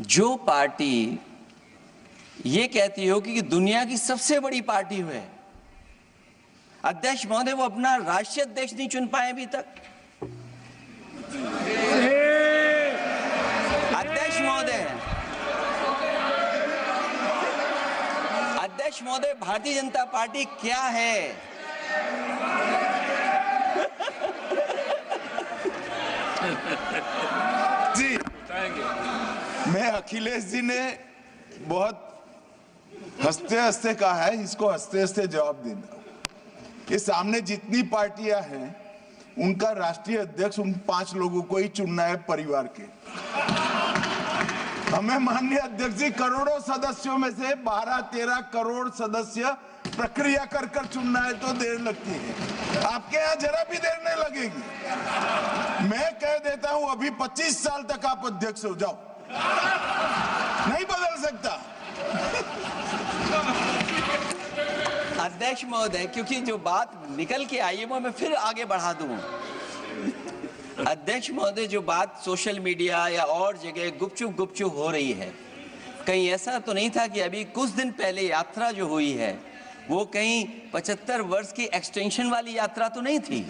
जो पार्टी ये कहती हो कि दुनिया की सबसे बड़ी पार्टी है, अध्यक्ष महोदय वो अपना राष्ट्रीय अध्यक्ष नहीं चुन पाए अभी तक। अध्यक्ष महोदय भारतीय जनता पार्टी क्या है? जी, मैं अखिलेश जी ने बहुत हंसते हंसते कहा है, इसको हंसते हंसते जवाब देना। ये सामने जितनी पार्टियां हैं उनका राष्ट्रीय अध्यक्ष उन 5 लोगों को ही चुनना है परिवार के। हमें माननीय अध्यक्ष जी करोड़ों सदस्यों में से 12-13 करोड़ सदस्य प्रक्रिया कर कर चुनना है तो देर लगती है। आपके यहाँ जरा भी देर नहीं लगेगी। मैं कह देता हूं अभी 25 साल तक आप अध्यक्ष हो जाओ, नहीं बदल सकता। अध्यक्ष महोदय, क्योंकि जो बात निकल के आई है वो मैं फिर आगे बढ़ा दूं। अध्यक्ष महोदय, जो बात सोशल मीडिया या और जगह गुपचुप हो रही है, कहीं ऐसा तो नहीं था कि अभी कुछ दिन पहले यात्रा जो हुई है वो कहीं 75 वर्ष की एक्सटेंशन वाली यात्रा तो नहीं थी?